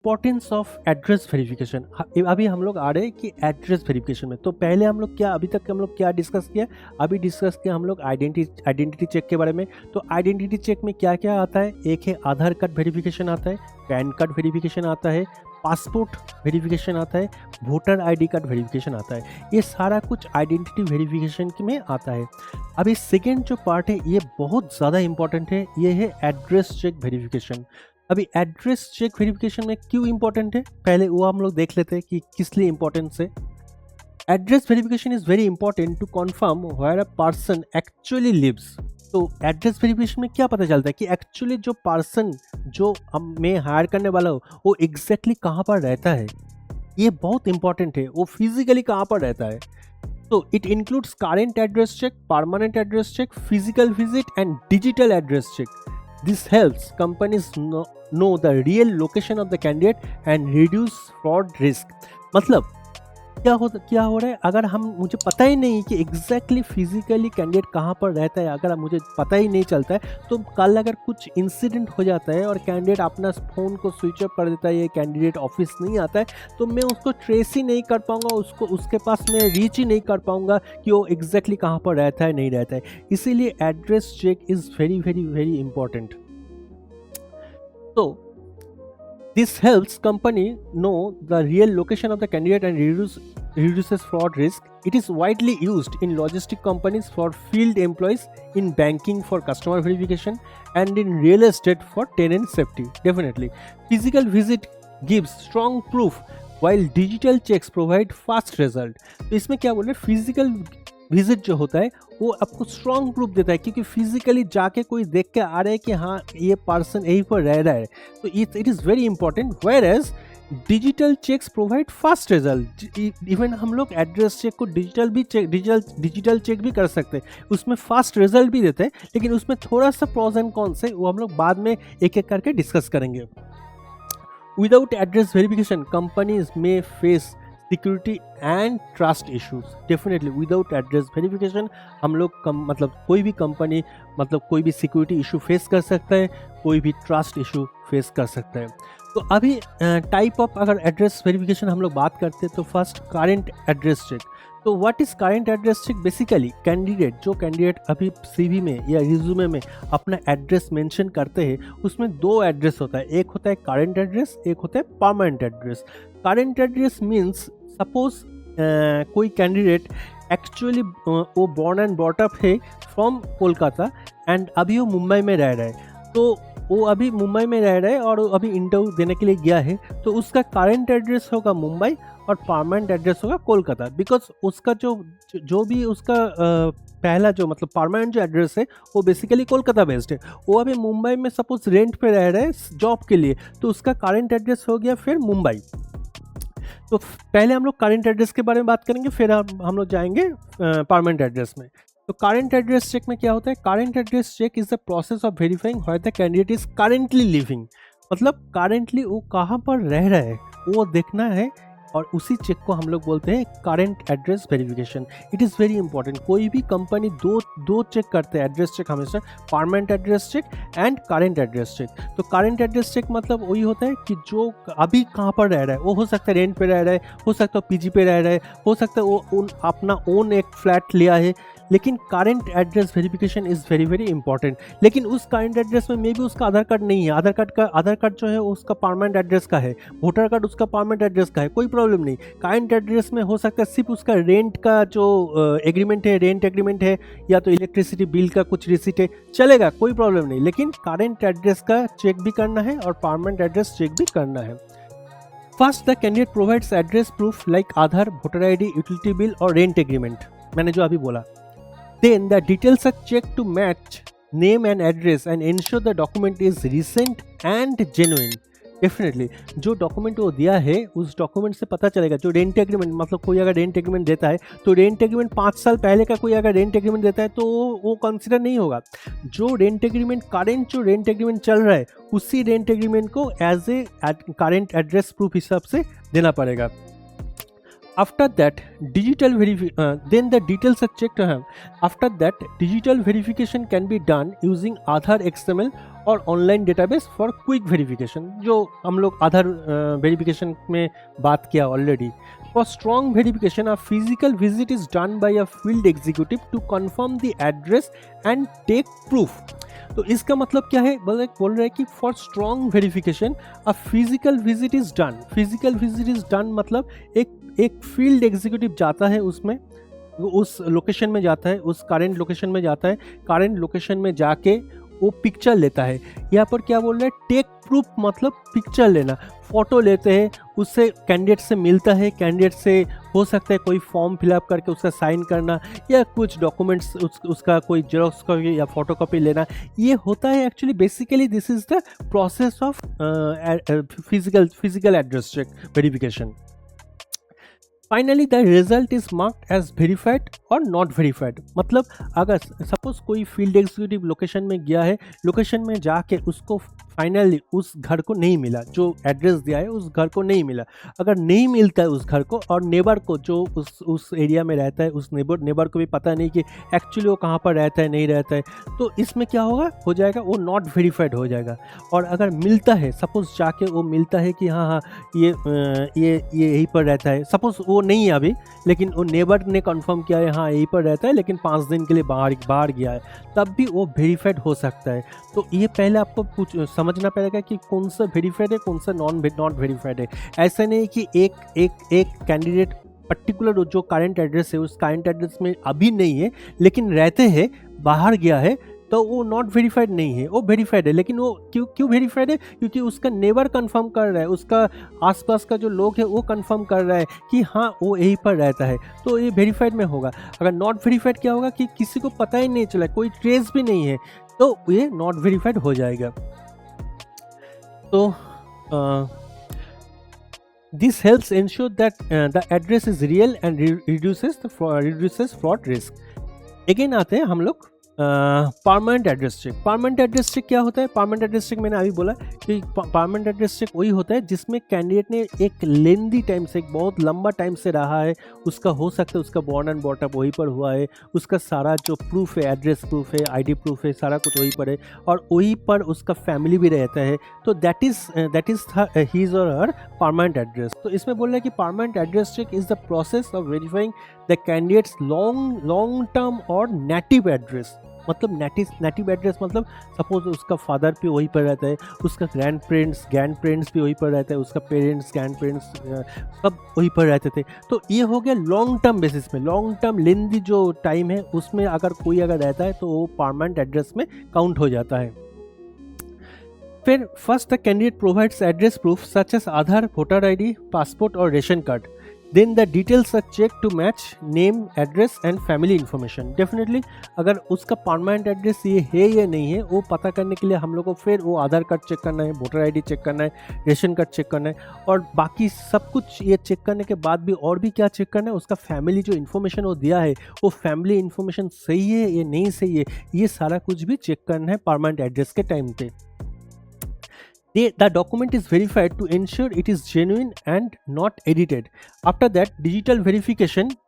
Importance of address verification. अभी हम लोग आ रहे हैं कि एड्रेस वेरिफिकेशन में, तो पहले हम लोग क्या, अभी तक हम लोग क्या डिस्कस किया, अभी डिस्कस किया हम लोग आइडेंटिटी चेक के बारे में। तो आइडेंटिटी चेक में क्या क्या आता है, एक है आधार कार्ड वेरिफिकेशन आता है, पैन कार्ड वेरिफिकेशन आता है, पासपोर्ट वेरिफिकेशन आता है, वोटर आईडी कार्ड वेरिफिकेशन आता है। ये सारा कुछ आइडेंटिटी वेरिफिकेशन में आता है। अभी सेकेंड जो पार्ट है ये बहुत ज़्यादा इंपॉर्टेंट है, ये है एड्रेस चेक वेरिफिकेशन। अभी एड्रेस चेक वेरिफिकेशन में क्यों इंपॉर्टेंट है, पहले वो हम लोग देख लेते हैं कि किस लिए इंपॉर्टेंस है। Address verification is very important to confirm where a person actually lives. तो एड्रेस वेरिफिकेशन में क्या पता चलता है कि एक्चुअली जो पर्सन जो मैं हायर करने वाला हूँ वो एग्जैक्टली कहाँ पर रहता है। ये बहुत इंपॉर्टेंट है, वो फिजिकली कहाँ पर रहता है। तो it includes current address check, permanent address check, physical visit and digital address check. This helps companies know the real location of the candidate and reduce fraud risk. मतलब क्या हो रहा है, अगर मुझे पता ही नहीं कि एग्जैक्टली फिजिकली कैंडिडेट कहाँ पर रहता है, अगर मुझे पता ही नहीं चलता है, तो कल अगर कुछ इंसिडेंट हो जाता है और कैंडिडेट अपना फ़ोन को स्विच ऑफ कर देता है, ये कैंडिडेट ऑफिस नहीं आता है, तो मैं उसको ट्रेस ही नहीं कर पाऊँगा, उसके पास मैं रीच ही नहीं कर पाऊँगा कि वो एग्जैक्टली कहाँ पर रहता है, नहीं रहता है। इसीलिए address check is very very very important. तो this helps company know the real location of the candidate and reduces fraud risk. It is widely used in logistic companies for field employees, in banking for customer verification, and in real estate for tenant safety. Definitely. Physical visit gives strong proof while digital checks provide fast result. तो इसमें क्या बोल रहे हैं, physical visit जो होता है वो आपको स्ट्रॉन्ग प्रूफ देता है, क्योंकि फिजिकली जाके कोई देख के आ रहा है कि हाँ ये पर्सन यहीं पर रह रहा है, तो it is very important. Whereas digital checks provide fast result. Even हम लोग एड्रेस चेक को डिजिटल चेक भी कर सकते हैं, उसमें फास्ट रिजल्ट भी देते हैं, लेकिन उसमें थोड़ा सा प्रॉज एंड कॉन्स है, वो हम लोग बाद में एक एक करके डिस्कस करेंगे। विदाउट एड्रेस वेरिफिकेशन कंपनीज में face security and trust issues. Definitely without address verification हम लोग मतलब कोई भी कंपनी मतलब कोई भी सिक्योरिटी इशू फेस कर सकता है, कोई भी ट्रस्ट इशू फेस कर सकता है। तो अभी टाइप ऑफ अगर एड्रेस वेरिफिकेशन हम लोग बात करते हैं, तो फर्स्ट करेंट एड्रेस चेक। तो what is current address check? Basically candidate अभी सीवी में या रिज्यूमे में अपना एड्रेस मेंशन करते हैं, उसमें दो एड्रेस होता है, एक होता है करेंट एड्रेस, एक होता है permanent address. Current address means suppose कोई कैंडिडेट एक्चुअली वो बॉर्न एंड ब्रॉट अप है फ्रॉम कोलकाता एंड अभी वो मुंबई में रह रहा है, तो वो अभी मुंबई में रह रहा है और वो अभी इंटरव्यू देने के लिए गया है, तो उसका करेंट एड्रेस होगा मुंबई और परमानेंट एड्रेस होगा कोलकाता। बिकॉज उसका जो भी उसका पहला जो मतलब परमानेंट जो एड्रेस है वो बेसिकली कोलकाता बेस्ड है, वो अभी मुंबई में सपोज रेंट पे रह रहा है जॉब के लिए, तो उसका करेंट एड्रेस हो गया फिर मुंबई। तो पहले हम लोग करेंट एड्रेस के बारे में बात करेंगे, फिर हम लोग जाएंगे परमानेंट एड्रेस में। तो करेंट एड्रेस चेक में क्या होता है? Current address check is the process of verifying where the candidate is currently living. मतलब करेंटली वो कहाँ पर रह रहा है वो देखना है, और उसी चेक को हम लोग बोलते हैं current address verification. It is very important. कोई भी कंपनी दो चेक करते हैं एड्रेस चेक हमेशा, permanent address check and current address check. तो करेंट एड्रेस चेक मतलब वही होता है कि जो अभी कहाँ पर रह रहा है, वो हो सकता है रेंट पे रह रहा है, हो सकता है पीजी पे रह रहा है, हो सकता है वो अपना ओन एक फ्लैट लिया है, लेकिन current address verification is very very important. लेकिन उस करेंट एड्रेस में मे भी उसका आधार कार्ड नहीं है, आधार कार्ड जो है उसका परमानेंट एड्रेस का है, वोटर कार्ड उसका परमानेंट एड्रेस का है, कोई प्रॉब्लम नहीं। करेंट एड्रेस में हो सकता है सिर्फ उसका रेंट का जो एग्रीमेंट है, रेंट एग्रीमेंट है, या तो इलेक्ट्रिसिटी बिल का कुछ रिसीट है, चलेगा, कोई प्रॉब्लम नहीं। लेकिन करेंट एड्रेस का चेक भी करना है और परमानेंट एड्रेस चेक भी करना है। First the candidate provides address proof like Aadhaar, voter ID, utility bill और रेंट एग्रीमेंट, मैंने जो अभी बोला। Then the details are checked to match name and address and ensure the document is recent and genuine. Definitely जो document वो दिया है उस डॉक्यूमेंट से पता चलेगा। जो रेंट एग्रीमेंट मतलब कोई अगर रेंट एग्रीमेंट देता है, तो रेंट एग्रीमेंट 5 साल पहले का कोई अगर रेंट एग्रीमेंट देता है तो वो कंसिडर नहीं होगा। जो रेंट एग्रीमेंट करेंट जो रेंट एग्रीमेंट चल रहा है उसी रेंट एग्रीमेंट को as a current address proof हिसाब से देना पड़ेगा। After that, then the details are checked to have. After that, digital verification can be done using Aadhaar XML और online database for quick verification, जो हम लोग Aadhaar verification में बात किया already. For strong verification a physical visit is done by a field executive to confirm the address and take proof. तो इसका मतलब क्या है, बोल रहे हैं कि for strong verification a physical visit is done. Physical visit is done मतलब एक फील्ड एग्जीक्यूटिव जाता है, उसमें उस लोकेशन में जाता है, उस करेंट लोकेशन में जाता है, करेंट लोकेशन में जाके वो पिक्चर लेता है. यहाँ पर क्या बोल रहे हैं, टेक प्रूफ मतलब पिक्चर लेना, फोटो लेते हैं, उससे कैंडिडेट से मिलता है, कैंडिडेट से हो सकता है कोई फॉर्म फिलअप करके उसका साइन करना या कुछ डॉक्यूमेंट्स उसका कोई जेरोक्स कॉपी या फोटो कॉपी लेना. ये होता है actually basically this is the process of physical address check verification. Finally the result is marked as verified और नॉट वेरीफाइड. मतलब अगर सपोज कोई फील्ड एग्जीक्यूटिव लोकेशन में गया है, लोकेशन में जाके उसको फाइनली उस घर को नहीं मिला, जो एड्रेस दिया है उस घर को नहीं मिला. अगर नहीं मिलता है उस घर को, और नेबर को जो उस एरिया में रहता है, उस नेबर को भी पता नहीं कि एक्चुअली वो कहाँ पर रहता है नहीं रहता है, तो इसमें क्या होगा, हो जाएगा वो नॉट वेरीफाइड हो जाएगा. और अगर मिलता है, सपोज जाके वो मिलता है कि हाँ ये यहीं पर रहता है, सपोज वो नहीं है अभी, लेकिन वो नेबर ने कंफर्म किया है हाँ यहीं पर रहता है, लेकिन 5 दिन के लिए बाहर गया है, तब भी वो वेरीफाइड हो सकता है. तो ये पहले आपको समझना पड़ेगा कि कौन सा वेरीफाइड है, कौन सा नॉट वेरीफाइड है. ऐसा नहीं कि एक कैंडिडेट पर्टिकुलर जो करंट एड्रेस है उस करंट एड्रेस में अभी नहीं है लेकिन रहते हैं, बाहर गया है, तो वो नॉट वेरीफाइड नहीं है, वो वेरीफाइड है. लेकिन वो क्यों वेरीफाइड है, क्योंकि उसका नेबर कंफर्म कर रहा है, उसका आसपास का जो लोग है वो कंफर्म कर रहा है कि हाँ वो यहीं पर रहता है, तो ये वेरीफाइड में होगा. अगर नॉट वेरीफाइड क्या होगा कि किसी को पता ही नहीं चला, कोई ट्रेस भी नहीं है, तो ये नॉट वेरीफाइड हो जाएगा. तो this helps ensure that the address is real and reduces fraud risk. Again आते हैं हम लोग permanent address check. Permanent address check क्या होता है? परमानेंट एड्रेस चेक मैंने अभी बोला कि परमानेंट एड्रेस चेक वही होता है जिसमें कैंडिडेट ने एक लेंदी टाइम से, एक बहुत लंबा टाइम से रहा है, उसका हो सकता है उसका बॉर्न एंड बॉटअप वहीं पर हुआ है, उसका सारा जो प्रूफ है, एड्रेस प्रूफ है, आईडी प्रूफ है, सारा कुछ वहीं पर है, और वहीं पर उसका फैमिली भी रहता है, तो दैट इज हीज और हर परमानेंट एड्रेस. तो इसमें बोल रहा है कि permanent address check is the process of verifying the candidates long term और नेटिव एड्रेस. मतलब नेटिव एड्रेस मतलब सपोज उसका फादर भी वहीं पर रहता है, उसका ग्रैंड पेरेंट्स भी वहीं पर रहता है, उसका पेरेंट्स ग्रैंड पेरेंट्स सब वहीं पर रहते थे. तो ये हो गया लॉन्ग टर्म बेसिस में, लॉन्ग टर्म लेंदी जो टाइम है उसमें अगर कोई रहता है तो वो परमानेंट एड्रेस में काउंट हो जाता है. फिर first the candidate provides address proof such as Aadhaar, voter ID, passport और ration card. Then the details are checked to match name, address and family information. Definitely अगर उसका परमानेंट एड्रेस ये है या नहीं है वो पता करने के लिए हम लोग को फिर वो आधार कार्ड चेक करना है, वोटर आईडी चेक करना है, रेशन कार्ड चेक करना है, और बाकी सब कुछ ये चेक करने के बाद भी और भी क्या चेक करना है, उसका फैमिली जो इन्फॉर्मेशन वो दिया है वो फैमिली इन्फॉर्मेशन सही है या नहीं सही है, ये सारा कुछ भी चेक करना है परमानेंट एड्रेस के टाइम पे. The document is verified to ensure it is genuine and not edited. After that, digital verification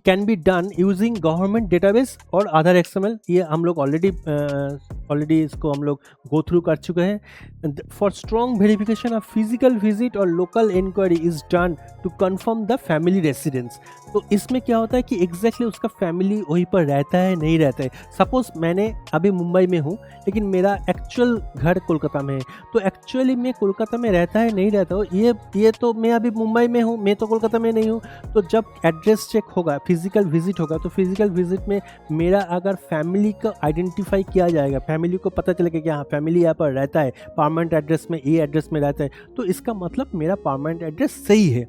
can be done using government database और आधार XML. ये हम लोग ऑलरेडी इसको हम लोग गो थ्रू कर चुके हैं. For strong verification of physical visit और local enquiry is done to confirm the family residence. तो इसमें क्या होता है कि एग्जैक्टली उसका फैमिली वहीं पर रहता है नहीं रहता है. सपोज मैंने अभी मुंबई में हूँ लेकिन मेरा एक्चुअल घर कोलकाता में है, तो एक्चुअली मैं कोलकाता में रहता है नहीं रहता हूँ, ये तो मैं अभी मुंबई में हूँ, मैं तो कोलकाता में नहीं हूँ. तो जब एड्रेस चेक होगा, फिजिकल विजिट होगा, तो फिजिकल विजिट में मेरा अगर फैमिली को आइडेंटिफाई किया जाएगा, फैमिली को पता चलेगा कि हाँ फैमिली यहाँ पर रहता है, परमानेंट एड्रेस में ये एड्रेस में रहता है, तो इसका मतलब मेरा परमानेंट एड्रेस सही है.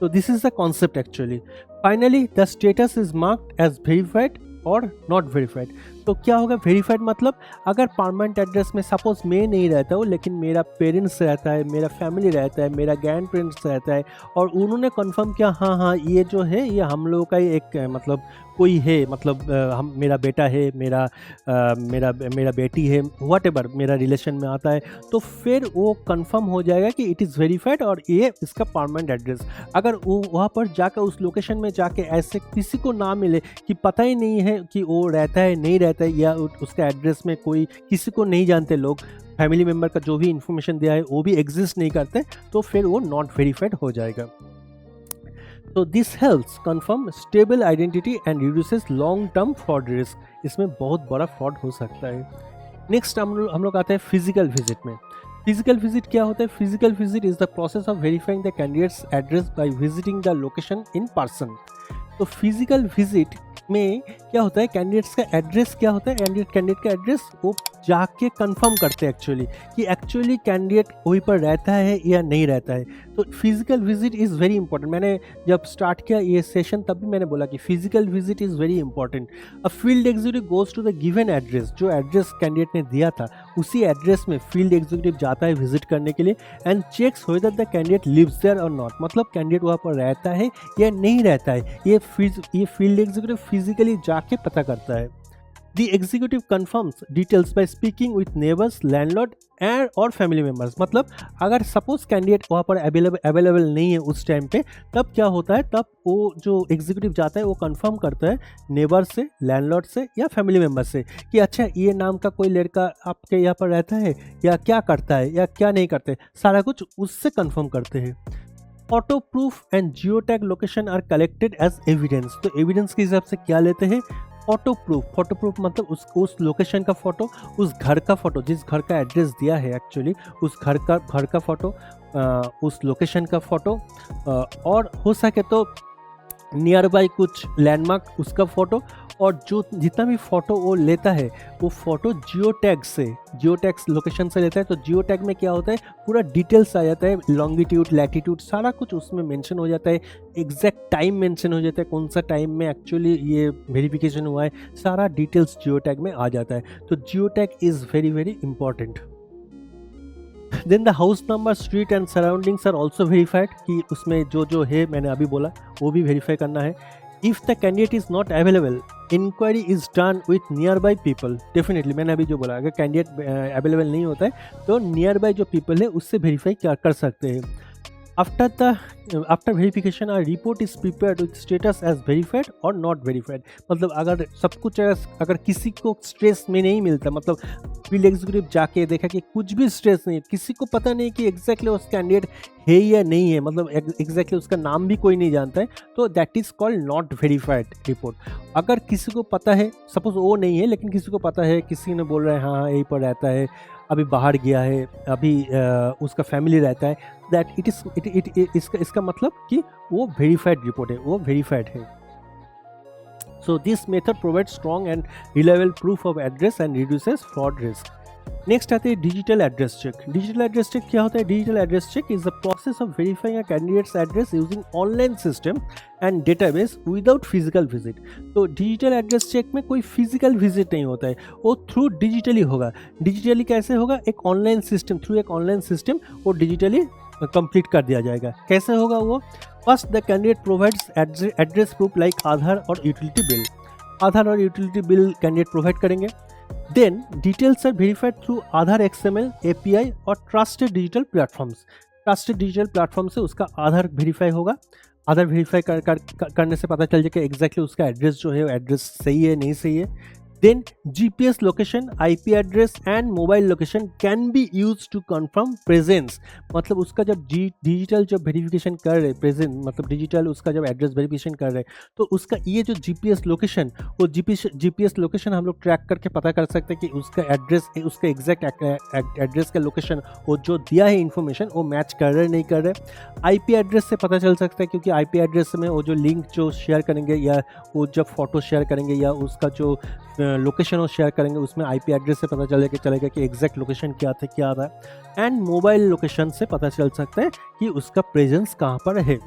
तो this is the concept actually. Finally the status is marked as verified और नॉट वेरीफाइड. तो क्या होगा वेरीफाइड मतलब अगर परमानेंट एड्रेस में सपोज मैं नहीं रहता हूँ लेकिन मेरा पेरेंट्स रहता है, मेरा फैमिली रहता है, मेरा ग्रैंड पेरेंट्स रहता है और उन्होंने कंफर्म किया हाँ हाँ ये जो है ये हम लोगों का ही एक मतलब कोई है, मतलब हम मेरा बेटा है, मेरा बेटी है, व्हाटएवर मेरा रिलेशन में आता है, तो फिर वो कंफर्म हो जाएगा कि इट इज़ वेरीफाइड और ये इसका परमानेंट एड्रेस। अगर वो वहाँ पर जाकर उस लोकेशन में जाके ऐसे किसी को ना मिले कि पता ही नहीं है कि वो रहता है नहीं रहता है या उसका एड्रेस में कोई किसी को नहीं जानते लोग, फैमिली मेम्बर का जो भी इंफॉर्मेशन दिया है वो भी एग्जिस्ट नहीं करते, तो फिर वो नॉट वेरीफाइड हो जाएगा। तो this helps confirm stable identity and reduces long term fraud risk. इसमें बहुत बड़ा फ्रॉड हो सकता है। नेक्स्ट हम लोग आते हैं फिजिकल विजिट में। फिजिकल विजिट क्या होता है? Physical visit is the process of verifying the candidates address by visiting the location in person. तो फिजिकल विजिट में क्या होता है, कैंडिडेट्स का एड्रेस क्या होता है, कैंडिडेट का एड्रेस वो जाके कंफर्म करते हैं एक्चुअली कैंडिडेट वहीं पर रहता है या नहीं रहता है। तो physical visit is very important. मैंने जब स्टार्ट किया ये सेशन तब भी मैंने बोला कि physical visit is very important. A field executive goes to the given address, जो एड्रेस कैंडिडेट ने दिया था उसी एड्रेस में फील्ड एग्जीक्यूटिव जाता है विजिट करने के लिए and checks whether the candidate lives there और नॉट, मतलब कैंडिडेट वहाँ पर रहता है या नहीं रहता है, ये फील्ड एग्जीक्यूटिव फिजिकली जाके पता करता है। The executive confirms details by speaking with neighbors, landlord and और फैमिली मेम्बर्स। मतलब अगर सपोज कैंडिडेट वहाँ पर अवेलेबल नहीं है उस टाइम पे, तब क्या होता है, तब वो जो एग्जीक्यूटिव जाता है वो कंफर्म करता है नेबर से, लैंडलॉर्ड से या फैमिली मेम्बर से कि अच्छा ये नाम का कोई लड़का आपके यहाँ पर रहता है या क्या करता है या क्या नहीं करते, सारा कुछ उससे कंफर्म करते हैं। Photo proof and geo tag location are collected as evidence. तो एविडेंस के हिसाब से क्या लेते हैं? फोटो प्रूफ मतलब उस लोकेशन का फोटो, उस घर का फोटो, जिस घर का एड्रेस दिया है एक्चुअली उस घर का फोटो, उस लोकेशन का फोटो, और हो सके तो नियर बाई कुछ लैंडमार्क उसका फ़ोटो, और जो जितना भी फ़ोटो वो लेता है वो फ़ोटो जियो टैग्स लोकेशन से लेता है। तो जियो टैग में क्या होता है, पूरा डिटेल्स आ जाता है, लॉन्गिट्यूड लैटिट्यूड सारा कुछ उसमें मेंशन हो जाता है, एग्जैक्ट टाइम मेंशन हो जाता है, कौन सा टाइम में एक्चुअली ये वेरिफिकेशन हुआ है, सारा डिटेल्स जियो टैग में आ जाता है। तो geo tag is very very important. Then the house number, street and surroundings are also verified, कि उसमें जो है मैंने अभी बोला वो भी वेरीफाई करना है। If the candidate is not available, inquiry is done with nearby people. Definitely मैंने अभी जो बोला, अगर कैंडिडेट अवेलेबल नहीं होता है तो नियर बाई जो पीपल है उससे वेरीफाई कर सकते हैं। After verification a report is prepared with status as verified और नॉट वेरीफाइड। मतलब अगर सब कुछ अगर किसी को स्ट्रेस में नहीं मिलता, मतलब फील्ड एग्जीक्यूटिव जाके देखा कि कुछ भी स्ट्रेस नहीं है, किसी को पता नहीं कि एग्जैक्टली उस कैंडिडेट है या नहीं है, मतलब एग्जैक्टली उसका नाम भी कोई नहीं जानता है, तो that is called not verified report. अगर किसी को पता है, सपोज वो नहीं है लेकिन किसी को पता है, किसी ने बोल रहा है हाँ यहीं पर रहता है, अभी बाहर गया है, अभी उसका फैमिली रहता है, दैट इसका मतलब कि वो वेरीफाइड रिपोर्ट है, वो वेरीफाइड है। So this method provides strong and reliable proof of address and reduces fraud risk. Next आते हैं digital address check. Digital address check क्या होता है? Digital address check is the process of verifying a candidates address using online system and database without physical visit. तो digital address check में कोई physical visit नहीं होता है, वो थ्रू डिजिटली होगा। डिजिटली कैसे होगा? एक ऑनलाइन सिस्टम, थ्रू एक ऑनलाइन सिस्टम वो डिजिटली कंप्लीट कर दिया जाएगा। कैसे होगा वो? First the candidate provides address proof like Aadhaar और यूटिलिटी बिल। आधार और यूटिलिटी बिल कैंडिडेट प्रोवाइड करेंगे। Then details are verified through Aadhaar XML API और trusted digital platforms. Trusted digital platform से उसका आधार वेरीफाई होगा। आधार वेरीफाई करने से पता चल जाएगा एग्जैक्टली उसका एड्रेस जो है वो एड्रेस सही है नहीं सही है। Then GPS location, IP address and mobile location can be use to confirm presence. मतलब उसका जब डिजिटल जब वेरिफिकेशन कर रहे, प्रेजेंट मतलब डिजिटल उसका जब एड्रेस वेरिफिकेशन कर रहे, तो उसका ये जो GPS लोकेशन, वो GPS लोकेशन हम लोग ट्रैक करके पता कर सकते हैं कि उसका एड्रेस, उसका एग्जैक्ट एड्रेस का लोकेशन वो जो दिया है इन्फॉर्मेशन वो मैच कर रहे नहीं कर रहे। IP एड्रेस से पता चल सकता है, क्योंकि IP एड्रेस में वो जो लिंक जो शेयर करेंगे या वो जब फोटो शेयर करेंगे या उसका जो लोकेशन वो शेयर करेंगे उसमें IP एड्रेस से पता चलेगा कि एग्जैक्ट लोकेशन क्या था। एंड मोबाइल लोकेशन से पता चल सकता है कि उसका प्रेजेंस कहाँ पर है।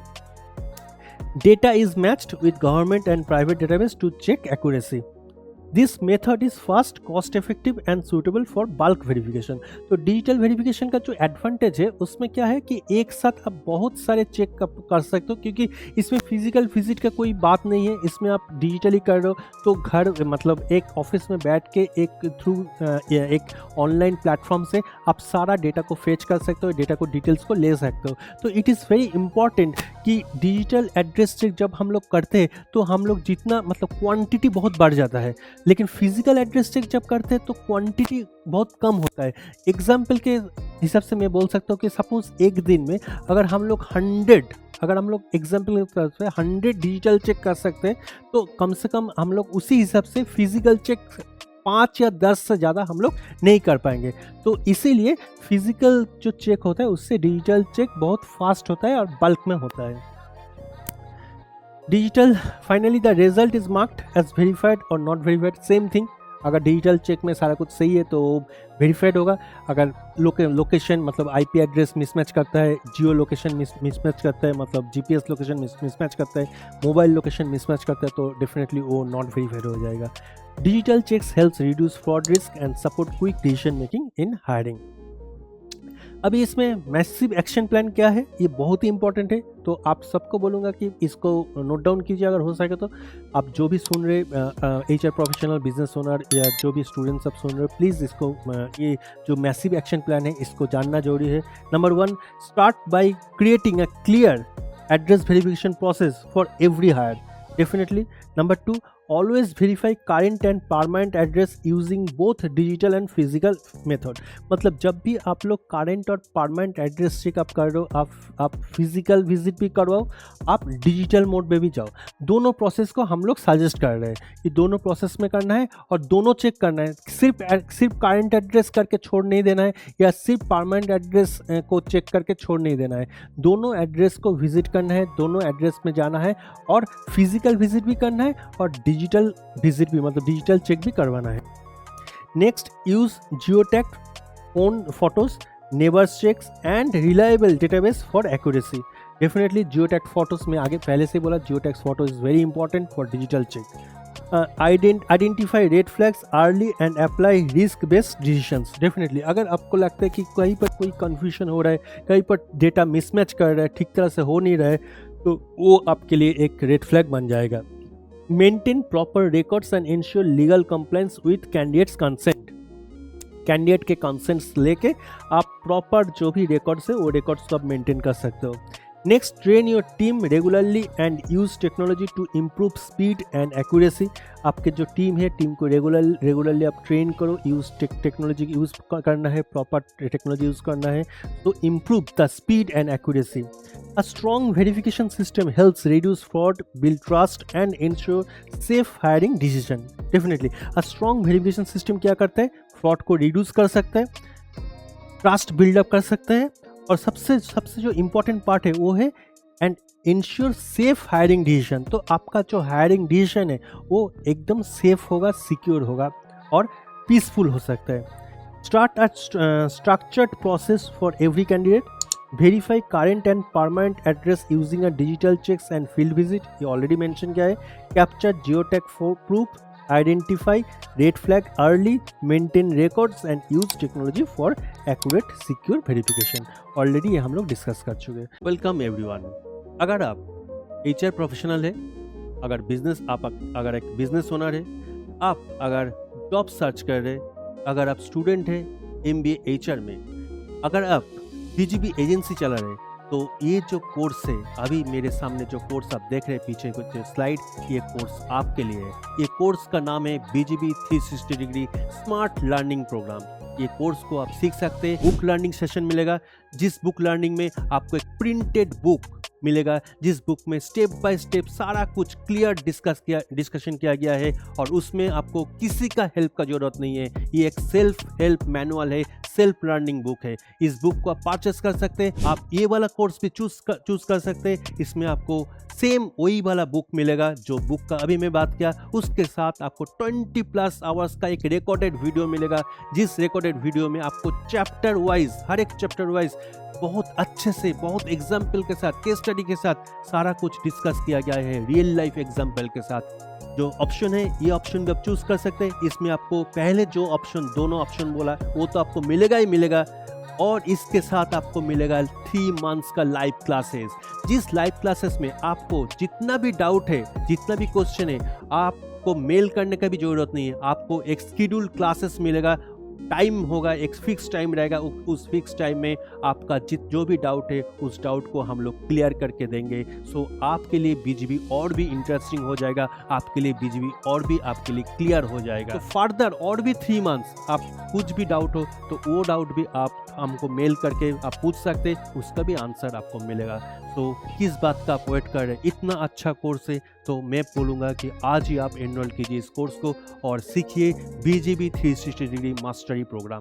Data is matched with government and private database to check accuracy. This method is fast, cost effective and suitable for bulk verification. तो डिजिटल वेरिफिकेशन का जो एडवांटेज है उसमें क्या है कि एक साथ आप बहुत सारे चेक कर सकते हो, क्योंकि इसमें फिजिकल विजिट का कोई बात नहीं है, इसमें आप डिजिटली कर रहे हो। तो घर मतलब एक ऑफिस में बैठ के एक थ्रू एक ऑनलाइन प्लेटफॉर्म से आप सारा डेटा को फेच कर सकते हो, डेटा को डिटेल्स को ले सकते हो। तो इट इज़ वेरी इंपॉर्टेंट कि डिजिटल एड्रेस चेक जब हम लोग करते हैं तो हम लोग जितना मतलब क्वांटिटी बहुत बढ़ जाता है, लेकिन फिजिकल एड्रेस चेक जब करते हैं तो क्वांटिटी बहुत कम होता है। एग्जाम्पल के हिसाब से मैं बोल सकता हूँ कि सपोज एक दिन में अगर हम लोग 100 एग्जाम्पल के तरफ से 100 डिजिटल चेक कर सकते हैं, तो कम से कम हम लोग उसी हिसाब से फिजिकल चेक 5 या 10 से ज़्यादा हम लोग नहीं कर पाएंगे। तो इसीलिए फिजिकल जो चेक होता है उससे डिजिटल चेक बहुत फास्ट होता है और बल्क में होता है। Digital finally the result is marked as verified और नॉट वेरीफाइड, सेम थिंग। अगर डिजिटल चेक में सारा कुछ सही है तो वेरीफाइड होगा। अगर लोकेशन मतलब आईपी एड्रेस मिसमैच करता है, जियो लोकेशन मिसमैच करता है, मतलब जीपीएस लोकेशन मिसमैच करता है, मोबाइल लोकेशन मिसमैच करता है, तो डेफिनेटली वो नॉट वेरीफाइड हो जाएगा। Digital checks helps reduce fraud risk and support quick decision making in hiring. अभी इसमें मैसिव एक्शन प्लान क्या है, ये बहुत ही इंपॉर्टेंट है। तो आप सबको बोलूँगा कि इसको नोट डाउन कीजिए अगर हो सके तो। आप जो भी सुन रहे एचआर प्रोफेशनल, बिजनेस ओनर या जो भी स्टूडेंट्स सब सुन रहे हो, प्लीज़ इसको ये जो मैसिव एक्शन प्लान है इसको जानना जरूरी है। Number 1, start by creating a clear address verification process for every hire, definitely. Number 2, always verify current and permanent address using both digital and physical method। मतलब जब भी आप लोग current और permanent address चेकअप कर रहे हो, आप फिजिकल विजिट भी करवाओ, आप डिजिटल मोड में भी जाओ। दोनों प्रोसेस को हम लोग सजेस्ट कर रहे हैं कि दोनों प्रोसेस में करना है और दोनों चेक करना है। सिर्फ करंट एड्रेस करके छोड़ नहीं देना है या सिर्फ परमानेंट एड्रेस को चेक करके छोड़ नहीं देना है। दोनों एड्रेस को विजिट करना है, दोनों एड्रेस में जाना है और फिजिकल विजिट भी करना है और डिजिटल विजिट भी मतलब डिजिटल चेक भी करवाना है। Next, use geotag on photos, neighbours checks and reliable database for accuracy. Definitely geotag photos में आगे पहले से बोला, geotag photo is very important for digital check. Identify red flags early and apply risk based decisions. Definitely अगर आपको लगता है कि कहीं पर कोई कन्फ्यूजन हो रहा है, कहीं पर डेटा मिसमैच कर रहा है, ठीक तरह से हो नहीं रहा है, तो वो आपके लिए एक रेड फ्लैग बन जाएगा। Maintain proper records and ensure legal compliance with candidates consent. Candidate के कंसेंट्स लेके आप प्रॉपर जो भी रिकॉर्ड्स है वो रिकॉर्ड्स को आप मेंटेन कर सकते हो। Next, train your team regularly and use technology to improve speed and accuracy. आपके जो टीम है, टीम को रेगुलरली आप ट्रेन करो, यूज टेक्नोलॉजी यूज़ करना है, प्रॉपर टेक्नोलॉजी यूज़ करना है तो improve the speed and accuracy. A strong verification system helps reduce fraud, build trust and ensure safe hiring decision। Definitely, a strong verification system क्या करता है, fraud को reduce कर सकता है, ट्रस्ट बिल्डअप कर सकता है और सबसे जो इम्पोर्टेंट पार्ट है वो है and ensure safe hiring decision. तो आपका जो हायरिंग डिसीजन है वो एकदम सेफ होगा, सिक्योर होगा और पीसफुल हो सकता है। Start a structured process for every candidate. Verify current and permanent address using a digital checks and field visit, ये ऑलरेडी मेंशन किया है। Capture geotag for proof, identify red flag early, maintain records and use technology for accurate secure verification. Already ये हम लोग discuss कर चुके हैं। Welcome everyone. अगर आप एचआर प्रोफेशनल है, अगर एक बिजनेस ओनर है, आप अगर जॉब सर्च कर रहे, अगर आप स्टूडेंट है MBA एचआर में, अगर आप BGB एजेंसी चला रहे, तो ये जो कोर्स है, अभी मेरे सामने जो कोर्स आप देख रहे हैं पीछे कुछ स्लाइड, ये कोर्स आपके लिए है। ये कोर्स का नाम है BGB 360 degree smart learning programme. ये कोर्स को आप सीख सकते हैं। बुक लर्निंग सेशन मिलेगा, जिस बुक लर्निंग में आपको एक प्रिंटेड बुक मिलेगा, जिस बुक में स्टेप बाय स्टेप सारा कुछ क्लियर डिस्कशन किया गया है और उसमें आपको किसी का हेल्प का जरूरत नहीं है। ये एक सेल्फ हेल्प मैनुअल है, सेल्फ लर्निंग बुक है। इस बुक को आप परचेस कर सकते हैं। आप ये वाला कोर्स भी चूज कर सकते हैं। इसमें आपको सेम वही वाला बुक मिलेगा जो बुक का अभी मैं बात किया, उसके साथ आपको 20+ आवर्स का एक रिकॉर्डेड वीडियो मिलेगा, जिस रिकॉर्डेड वीडियो में आपको चैप्टर वाइज, हर एक चैप्टर वाइज बहुत अच्छे से, बहुत एग्जाम्पल के साथ, केस स्टडी के साथ सारा कुछ डिस्कस किया गया है, रियल लाइफ एग्जाम्पल के साथ। जो ऑप्शन है ये ऑप्शन भी आप चूज कर सकते हैं। इसमें आपको पहले जो ऑप्शन, दोनों ऑप्शन बोला, वो तो आपको मिलेगा ही मिलेगा, और इसके साथ आपको मिलेगा 3 मंथ्स का लाइव क्लासेस। जिस लाइव क्लासेस में आपको जितना भी डाउट है, जितना भी क्वेश्चन है, आपको मेल करने का भी जरूरत नहीं है। आपको एक शेड्यूल क्लासेस मिलेगा, टाइम होगा, एक फिक्स टाइम रहेगा। उस फिक्स टाइम में आपका जो भी डाउट है उस डाउट को हम लोग क्लियर करके देंगे। सो आपके लिए बीजीबी और भी इंटरेस्टिंग हो जाएगा, आपके लिए बीजीबी और भी आपके लिए क्लियर हो जाएगा। तो फर्दर और भी 3 मंथ्स आप कुछ भी डाउट हो तो वो डाउट भी आप हमको मेल करके आप पूछ सकते हैं, उसका भी आंसर आपको मिलेगा। तो किस बात का आप वेट कर रहे हैं? इतना अच्छा कोर्स है, तो मैं बोलूँगा कि आज ही आप एनरोल कीजिए इस कोर्स को और सीखिए बीजीबी 360 डिग्री मास्टरी प्रोग्राम।